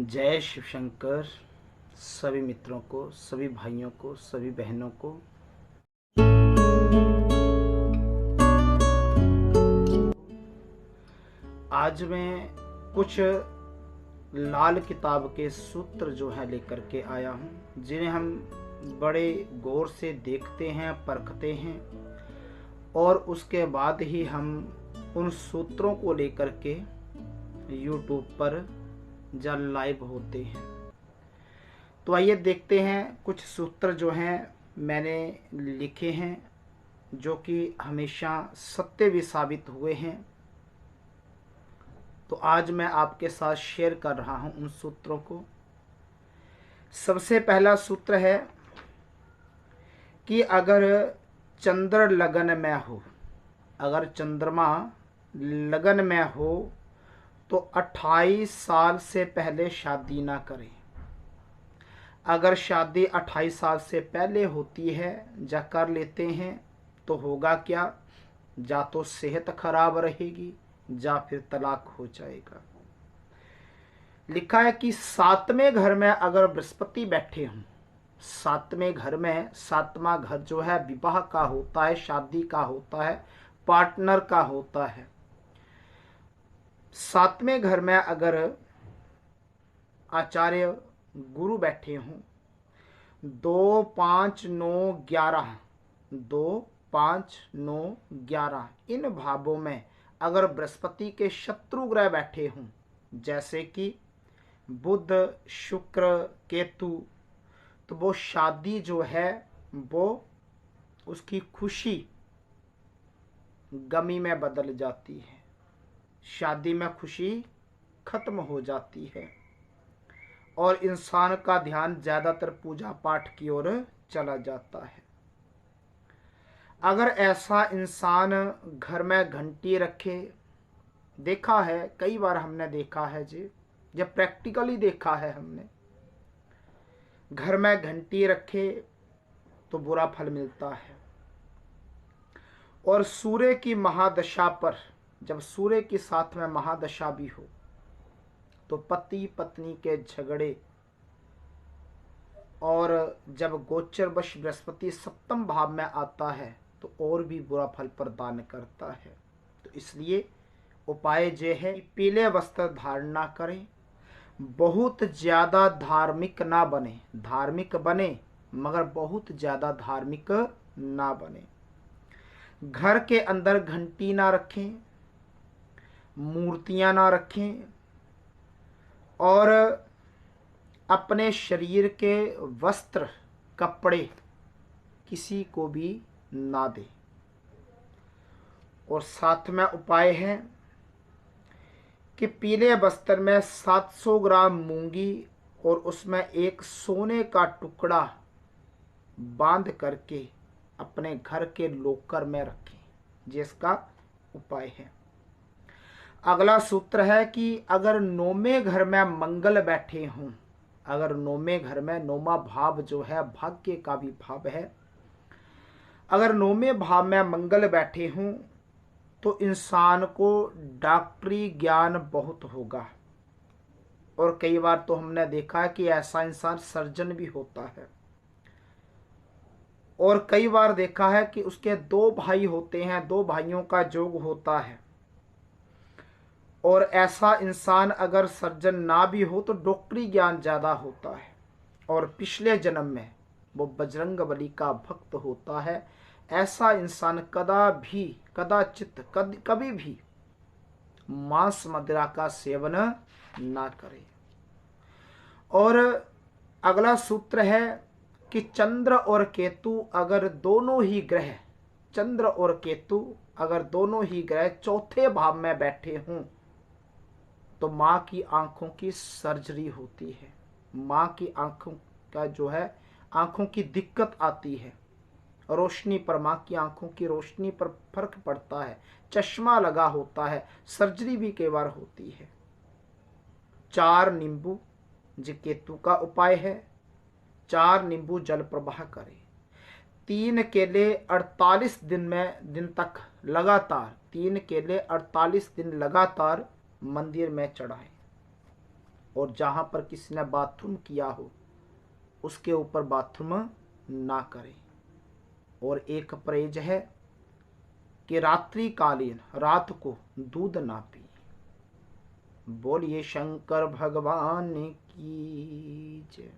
जय शिव शंकर। सभी मित्रों को, सभी भाइयों को, सभी बहनों को आज मैं कुछ लाल किताब के सूत्र जो है लेकर के आया हूँ, जिन्हें हम बड़े गौर से देखते हैं, परखते हैं और उसके बाद ही हम उन सूत्रों को लेकर के YouTube पर जा लाइव होते हैं। तो आइए देखते हैं कुछ सूत्र जो हैं मैंने लिखे हैं, जो कि हमेशा सत्य भी साबित हुए हैं। तो आज मैं आपके साथ शेयर कर रहा हूं उन सूत्रों को। सबसे पहला सूत्र है कि अगर चंद्र लगन में हो, अगर चंद्रमा लगन में हो तो 28 साल से पहले शादी ना करें। अगर शादी 28 साल से पहले होती है या कर लेते हैं तो होगा क्या, या तो सेहत खराब रहेगी या फिर तलाक हो जाएगा। लिखा है कि सातवें घर में अगर बृहस्पति बैठे हों, सातवें घर में, सातवां घर जो है विवाह का होता है, शादी का होता है, पार्टनर का होता है। सातवें घर में अगर आचार्य गुरु बैठे हों, 2, 5, 9, 11, 2, 5, 9, 11 इन भावों में अगर बृहस्पति के शत्रु ग्रह बैठे हों, जैसे कि बुध, शुक्र, केतु, तो वो शादी जो है वो उसकी खुशी गमी में बदल जाती है, शादी में खुशी खत्म हो जाती है और इंसान का ध्यान ज़्यादातर पूजा पाठ की ओर चला जाता है। अगर ऐसा इंसान घर में घंटी रखे, देखा है कई बार, हमने देखा है जी, जब प्रैक्टिकली देखा है हमने, घर में घंटी रखे तो बुरा फल मिलता है। और सूर्य की महादशा पर, जब सूर्य के साथ में महादशा भी हो तो पति पत्नी के झगड़े, और जब गोचरवश बृहस्पति सप्तम भाव में आता है तो और भी बुरा फल प्रदान करता है। तो इसलिए उपाय यह है कि पीले वस्त्र धारण करें, बहुत ज़्यादा धार्मिक ना बने, धार्मिक बने मगर बहुत ज़्यादा धार्मिक ना बने। घर के अंदर घंटी ना रखें, मूर्तियां ना रखें और अपने शरीर के वस्त्र, कपड़े किसी को भी ना दें। और साथ में उपाय है कि पीले वस्त्र में 700 ग्राम मूंगी और उसमें एक सोने का टुकड़ा बांध करके अपने घर के लॉकर में रखें, जिसका उपाय है। अगला सूत्र है कि अगर नौवें घर में मंगल बैठे हों, अगर नौवें घर में, नौवां भाव जो है भाग्य का भी भाव है, अगर नौवें भाव में मंगल बैठे हों तो इंसान को डॉक्टरी ज्ञान बहुत होगा। और कई बार तो हमने देखा है कि ऐसा इंसान सर्जन भी होता है। और कई बार देखा है कि उसके 2 भाई होते हैं, 2 भाइयों का जोग होता है, और ऐसा इंसान अगर सर्जन ना भी हो तो डॉक्टरी ज्ञान ज़्यादा होता है और पिछले जन्म में वो बजरंग बली का भक्त होता है। ऐसा इंसान कदाचित कभी भी मांस मदिरा का सेवन ना करे। और अगला सूत्र है कि चंद्र और केतु अगर दोनों ही ग्रह, चंद्र और केतु अगर दोनों ही ग्रह चौथे भाव में बैठे हों तो माँ की आंखों की सर्जरी होती है, माँ की आंखों का जो है, आंखों की दिक्कत आती है, रोशनी पर, माँ की आंखों की रोशनी पर फर्क पड़ता है, चश्मा लगा होता है, सर्जरी भी कई बार होती है। 4 नींबू जी केतु का उपाय है, 4 नींबू जल प्रवाह करें। 3 केले 48 दिन तक लगातार, 3 केले 48 दिन लगातार मंदिर में चढ़ाएं। और जहाँ पर किसी ने बाथरूम किया हो उसके ऊपर बाथरूम ना करें। और एक परहेज है कि रात्रिकालीन रात को दूध ना पिए। बोलिए शंकर भगवान की जय।